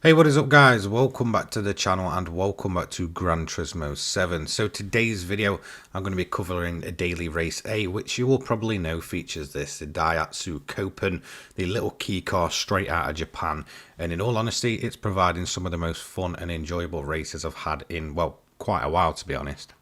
Hey, what is up guys? Welcome back to the channel and welcome back to Gran Turismo 7. So today's video I'm going to be covering a daily race A, which you will probably know features the Daihatsu Copen, the little key car straight out of Japan, and in all honesty it's providing some of the most fun and enjoyable races I've had in, well, quite a while to be honest.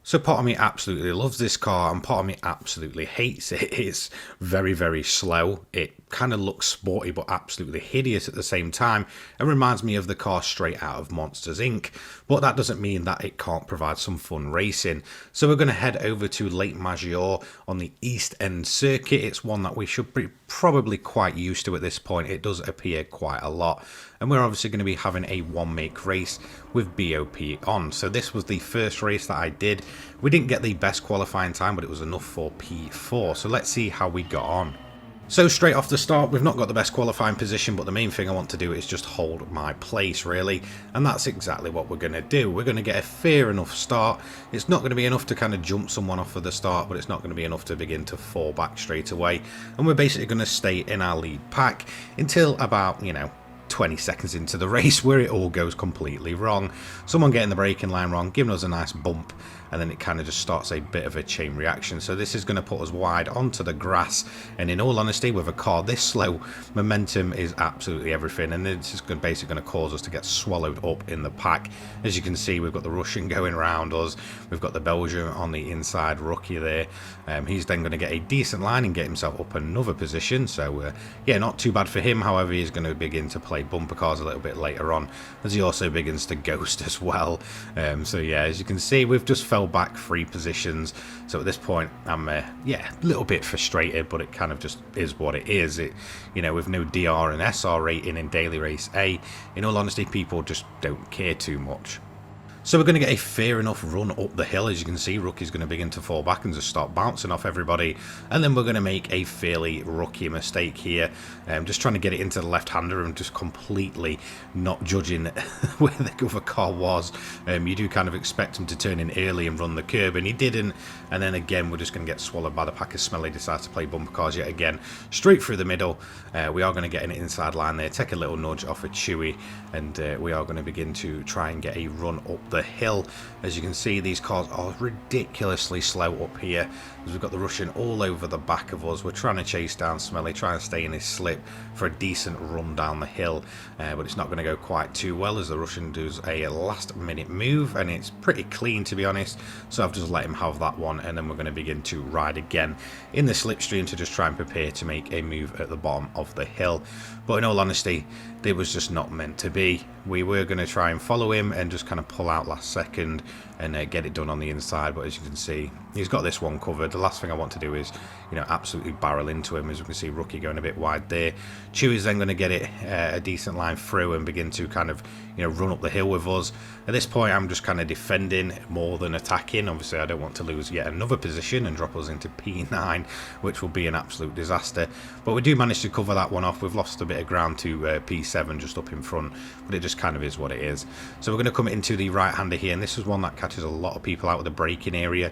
So part of me absolutely loves this car and part of me absolutely hates it. It's very, very slow. It kind of looks sporty but absolutely hideous at the same time and reminds me of the car straight out of Monsters Inc. But that doesn't mean that it can't provide some fun racing. So we're going to head over to Lake Maggiore on the East End circuit. It's one that we should be probably quite used to at this point. It does appear quite a lot. And we're obviously going to be having a one-make race with BOP on. So this was the first race that I did. We didn't get the best qualifying time, but it was enough for P4. So let's see how we got on. So straight off the start, we've not got the best qualifying position, but the main thing I want to do is just hold my place, really. And that's exactly what we're going to do. We're going to get a fair enough start. It's not going to be enough to kind of jump someone off of the start, but it's not going to be enough to begin to fall back straight away. And we're basically going to stay in our lead pack until about, 20 seconds into the race where it all goes completely wrong. Someone getting the braking line wrong, giving us a nice bump, and then it kind of just starts a bit of a chain reaction. So this is going to put us wide onto the grass, and in all honesty, with a car this slow, momentum is absolutely everything, and this is basically going to cause us to get swallowed up in the pack. As you can see, we've got the Russian going around us, we've got the Belgian on the inside, rookie there. He's then going to get a decent line and get himself up another position, so yeah, not too bad for him. However, he's going to begin to play bumper cars a little bit later on, as he also begins to ghost as well. So yeah, as you can see, we've just fell back 3 positions. So at this point I'm yeah, a little bit frustrated, but it kind of just is what it is. With no DR and SR rating in daily race A, in all honesty, people just don't care too much. So we're going to get a fair enough run up the hill. As you can see, Rookie's going to begin to fall back and just start bouncing off everybody. And then we're going to make a fairly rookie mistake here. Just trying to get it into the left-hander and just completely not judging where the other car was. You do kind of expect him to turn in early and run the curb, and he didn't. And then again, we're just going to get swallowed by the pack as Smelly decides to play bumper cars yet again. Straight through the middle. We are going to get an inside line there, take a little nudge off of Chewy, and we are going to begin to try and get a run up the hill. As you can see, these cars are ridiculously slow up here, as we've got the Russian all over the back of us. We're trying to chase down Smelly, trying to stay in his slip for a decent run down the hill, but it's not going to go quite too well, as the Russian does a last minute move, and it's pretty clean to be honest. So I've just let him have that one, and then we're going to begin to ride again in the slipstream to just try and prepare to make a move at the bottom of the hill. But in all honesty, it was just not meant to be. We were going to try and follow him and just kind of pull out last second and get it done on the inside, but as you can see, he's got this one covered. The last thing I want to do is, absolutely barrel into him. As we can see, Rookie going a bit wide there. Chewy's then going to get it a decent line through and begin to kind of, run up the hill with us. At this point, I'm just kind of defending more than attacking. Obviously, I don't want to lose yet another position and drop us into P9, which will be an absolute disaster. But we do manage to cover that one off. We've lost a bit of ground to P7 just up in front, but it just kind of is what it is. So we're going to come into the right-hander here, and this is one that catches a lot of people out of the braking area.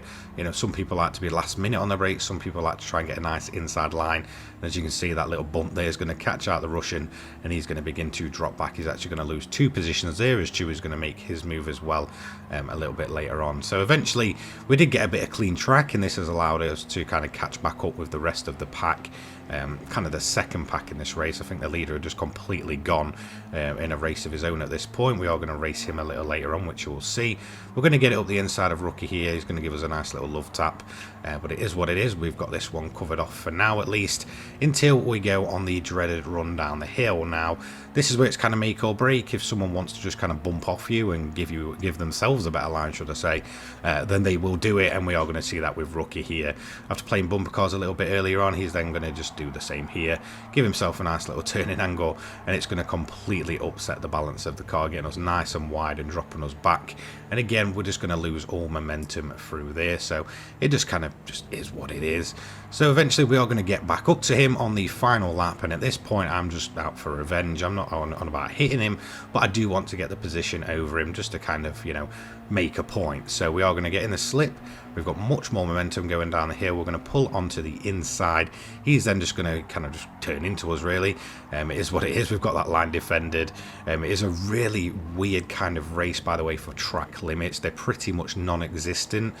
Some people like to be last minute on the brakes, some people like to try and get a nice inside line. And as you can see, that little bump there is going to catch out the Russian, and he's going to begin to drop back. He's actually going to lose 2 positions there, as Chewy's going to make his move as well a little bit later on. So eventually we did get a bit of clean track, and this has allowed us to kind of catch back up with the rest of the pack. Kind of the second pack in this race. I think the leader had just completely gone in a race of his own at this point. We are going to race him a little later on, which you will see. We're going to get it up the inside of Rookie here. He's going to give us a nice little love tap, but it is what it is. We've got this one covered off for now, at least, until we go on the dreaded run down the hill. Now, this is where it's kind of make or break. If someone wants to just kind of bump off you and give themselves a better line, should I say, then they will do it, and we are going to see that with Rookie here. After playing bumper cars a little bit earlier on, he's then going to just do the same here, give himself a nice little turning angle, and it's going to completely upset the balance of the car, getting us nice and wide and dropping us back pack, and again we're just going to lose all momentum through there, so it just kind of just is what it is. So eventually we are going to get back up to him on the final lap, and at this point I'm just out for revenge. I'm not on about hitting him, but I do want to get the position over him just to kind of, you know, make a point. So we are going to get in the slip. We've got much more momentum going down the hill. We're going to pull onto the inside. He's then just going to kind of just turn into us, really. It is what it is. We've got that line defended. It is a really weird kind of race, by the way, for track limits. They're pretty much non-existent.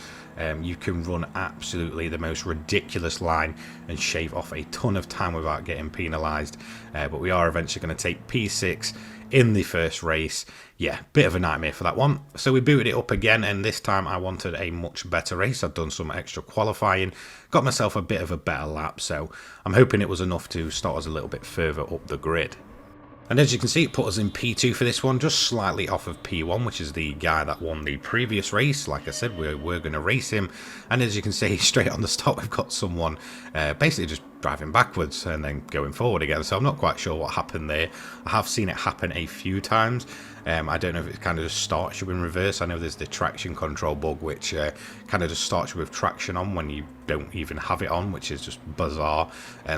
You can run absolutely the most ridiculous line and shave off a ton of time without getting penalised. But we are eventually going to take P6 in the first race. Yeah, bit of a nightmare for that one. So we booted it up again, and this time I wanted a much better race. I've done some extra qualifying, got myself a bit of a better lap, so I'm hoping it was enough to start us a little bit further up the grid. And as you can see, it put us in P2 for this one, just slightly off of P1, which is the guy that won the previous race. Like I said, we're going to race him. And as you can see, straight on the start, we've got someone basically just driving backwards and then going forward again. So I'm not quite sure what happened there. I have seen it happen a few times. I don't know if it kind of just starts you in reverse. I know there's the traction control bug, which kind of just starts you with traction on when you don't even have it on, which is just bizarre.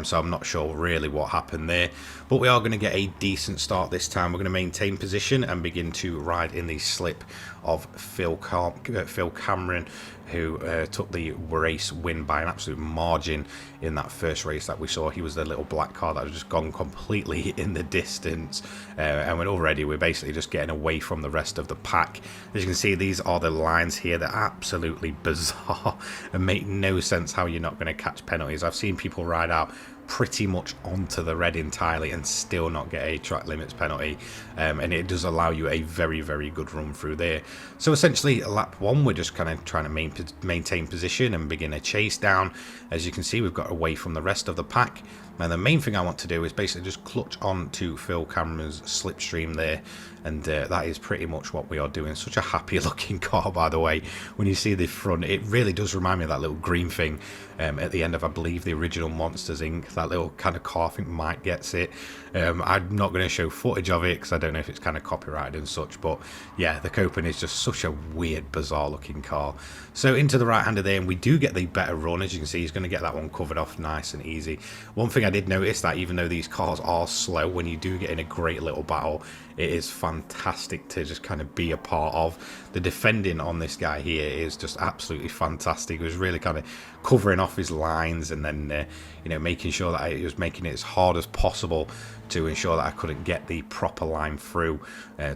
So I'm not sure really what happened there. But we are going to get a decent start this time. We're going to maintain position and begin to ride in the slip of Phil Cameron, who took the race win by an absolute margin in that first race that we saw. He was the little black car that had just gone completely in the distance, and already we're basically just getting away from the rest of the pack. As you can see, these are the lines here. They're absolutely bizarre and make no sense how you're not going to catch penalties. I've seen people ride out pretty much onto the red entirely and still not get a track limits penalty, and it does allow you a very, very good run through there. So essentially lap one, we're just kind of trying to maintain position and begin a chase down. As you can see, we've got away from the rest of the pack, and the main thing I want to do is basically just clutch on to Phil Cameron's slipstream there, and that is pretty much what we are doing. Such a happy looking car, by the way. When you see the front, it really does remind me of that little green thing at the end of, I believe, the original Monsters Inc. That little kind of car, I think Mike gets it. I'm not going to show footage of it because I don't know if it's kind of copyrighted and such, but yeah, the Copen is just such a weird, bizarre looking car. So into the right hander there, and we do get the better run. As you can see, he's going to get that one covered off nice and easy. One thing I did notice, that even though these cars are slow, when you do get in a great little battle, it is fantastic to just kind of be a part of. The defending on this guy here is just absolutely fantastic. It was really kind of covering off his lines, and then you know, making sure that he was making it as hard as possible to ensure that I couldn't get the proper line through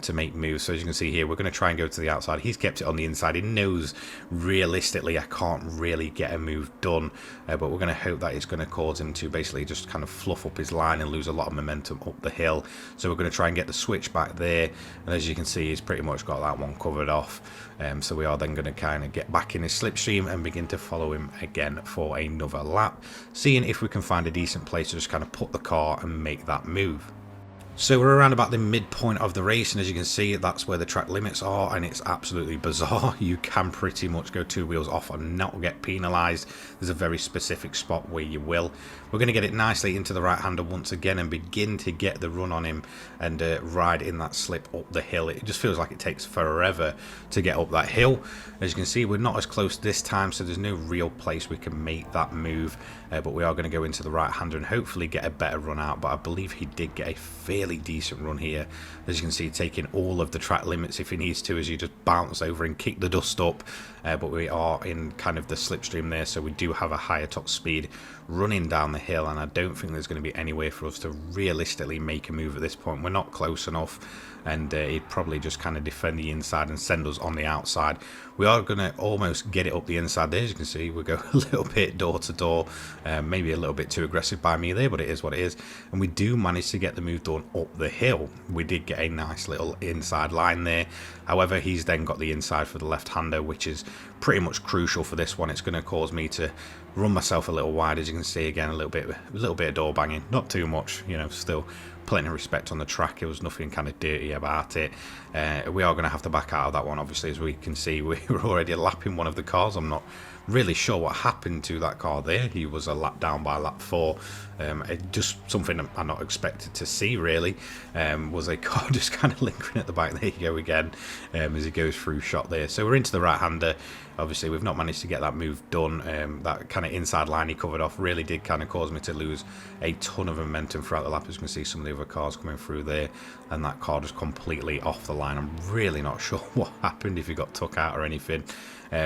to make moves. So as you can see here, we're going to try and go to the outside. He's kept it on the inside. He knows realistically I can't really get a move done, but we're going to hope that it's going to cause him to basically just kind of fluff up his line and lose a lot of momentum up the hill. So we're going to try and get the switch back there, and as you can see, he's pretty much got that one covered off. So we are then going to kind of get back in his slipstream and begin to follow him again for another lap, seeing if we can find a decent place to just kind of put the car and make that move. So we're around about the midpoint of the race, and as you can see, that's where the track limits are, and it's absolutely bizarre. You can pretty much go two wheels off and not get penalised. There's a very specific spot where you will. We're going to get it nicely into the right hander once again and begin to get the run on him and ride in that slip up the hill. It just feels like it takes forever to get up that hill. As you can see, we're not as close this time, so there's no real place we can make that move, but we are going to go into the right hander and hopefully get a better run out. But I believe he did get a fairly decent run here. As you can see, taking all of the track limits if he needs to, as you just bounce over and kick the dust up. But we are in kind of the slipstream there, so we do have a higher top speed running down the hill, and I don't think there's going to be any way for us to realistically make a move at this point. We're not close enough, and he'd probably just kind of defend the inside and send us on the outside. We are going to almost get it up the inside there. As you can see, we go a little bit door to door, maybe a little bit too aggressive by me there, but it is what it is. And we do manage to get the move done up the hill. We did get a nice little inside line there. However, he's then got the inside for the left-hander, which is pretty much crucial for this one. It's going to cause me to run myself a little wide, as you can see. Again, a little bit of door banging, not too much, you know, still plenty of respect on the track. It was nothing kind of dirty about it. We are going to have to back out of that one, obviously. As we can see, we were already lapping one of the cars. I'm not really sure what happened to that car there. He was a lap down by lap 4. Just something I'm not expected to see, really. Was a car just kind of lingering at the back. There you go again, as he goes through shot there. So we're into the right-hander. Obviously, we've not managed to get that move done. That kind of inside line he covered off really did kind of cause me to lose a ton of momentum throughout the lap. As you can see, some of the other cars coming through there, and that car just completely off the line. I'm really not sure what happened, if he got took out or anything.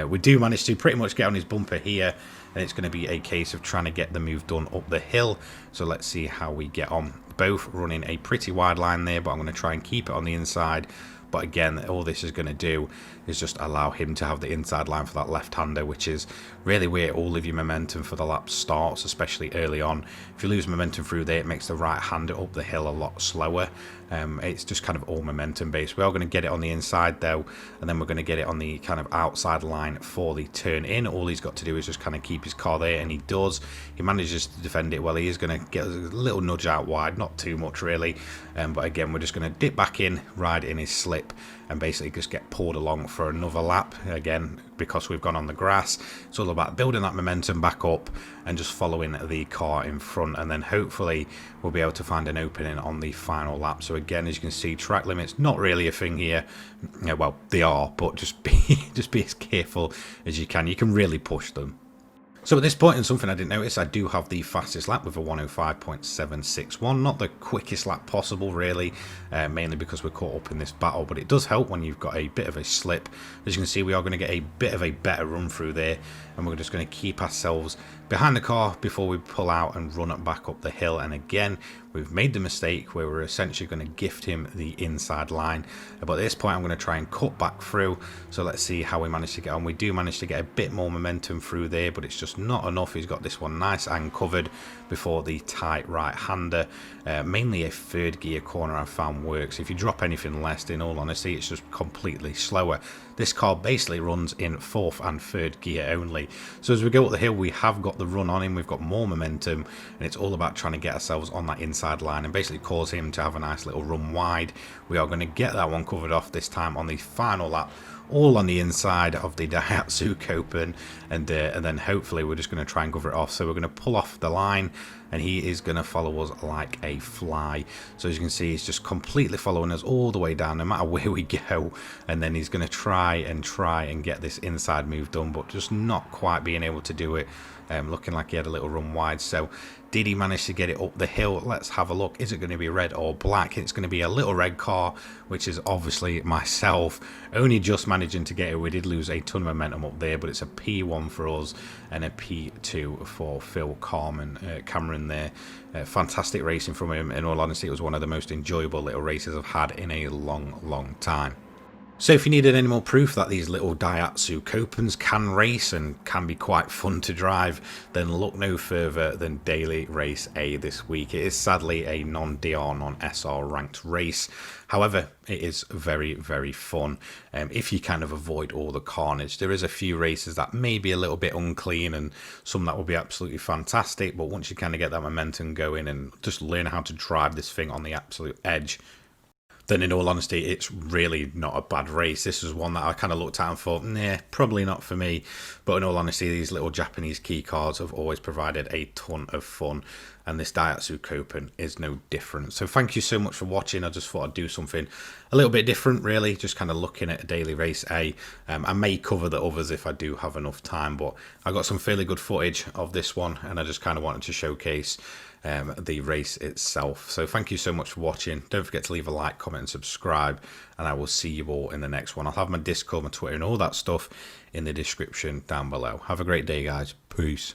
We do manage to pretty much get on his bumper here, and it's going to be a case of trying to get the move done up the hill. So let's see how we get on. Both running a pretty wide line there, but I'm going to try and keep it on the inside. But again, all this is going to do is just allow him to have the inside line for that left-hander, which is really where all of your momentum for the lap starts, especially early on. If you lose momentum through there, it makes the right-hander up the hill a lot slower. It's just kind of all momentum based. We are going to get it on the inside though, and then we're going to get it on the kind of outside line for the turn in. All he's got to do is just kind of keep his car there, and he does. He manages to defend it well. He is going to get a little nudge out wide, not too much really, but again, we're just going to dip back in, ride in his slip, and basically just get pulled along for another lap. Again, because we've gone on the grass, it's all about building that momentum back up and just following the car in front, and then hopefully we'll be able to find an opening on the final lap. So again, as you can see, track limits not really a thing here. Well, they are, but just be as careful as you can. You can really push them. So at this point, and something I didn't notice, I do have the fastest lap with a 1:05.761. Not the quickest lap possible, really, mainly because we're caught up in this battle, but it does help when you've got a bit of a slip. As you can see, we are going to get a bit of a better run through there, and we're just going to keep ourselves behind the car before we pull out and run it back up the hill. And again, we've made the mistake where we're essentially going to gift him the inside line. But at this point, I'm going to try and cut back through. So let's see how we manage to get on. We do manage to get a bit more momentum through there, but it's just not enough. He's got this one nice and covered before the tight right-hander. Mainly a third gear corner I found works. If you drop anything less, in all honesty, it's just completely slower. This car basically runs in fourth and third gear only. So as we go up the hill, we have got the run on him. We've got more momentum, and it's all about trying to get ourselves on that inside line and basically cause him to have a nice little run wide. We are going to get that one covered off this time on the final lap, all on the inside of the Daihatsu Copen, and then hopefully we're just going to try and cover it off. So we're going to pull off the line, and he is going to follow us like a fly. So as you can see, he's just completely following us all the way down, no matter where we go, and then he's going to try and get this inside move done, but just not quite being able to do it. Looking like he had a little run wide. So did he manage to get it up the hill? Let's have a look. Is it going to be red or black? It's going to be a little red car, which is obviously myself, only just managing to get it. We did lose a ton of momentum up there, but it's a P1 for us and a P2 for Phil Cameron there. Fantastic racing from him. In all honesty, it was one of the most enjoyable little races I've had in a long time. So if you needed any more proof that these little Daihatsu Copens can race and can be quite fun to drive, then look no further than Daily Race A this week. It is sadly a non-DR, non-SR ranked race. However, it is very, very fun if you kind of avoid all the carnage. There is a few races that may be a little bit unclean and some that will be absolutely fantastic, but once you kind of get that momentum going and just learn how to drive this thing on the absolute edge, then in all honesty, it's really not a bad race. This was one that I kind of looked at and thought, nah, probably not for me. But in all honesty, these little Japanese key cars have always provided a ton of fun, and this Daihatsu Copen is no different. So thank you so much for watching. I just thought I'd do something a little bit different, really, just kind of looking at a Daily Race A. I may cover the others if I do have enough time, but I got some fairly good footage of this one, and I just kind of wanted to showcase the race itself. So thank you so much for watching. Don't forget to leave a like, comment and subscribe, and I will see you all in the next one. I'll have my Discord, my Twitter and all that stuff in the description down below. Have a great day, guys. Peace.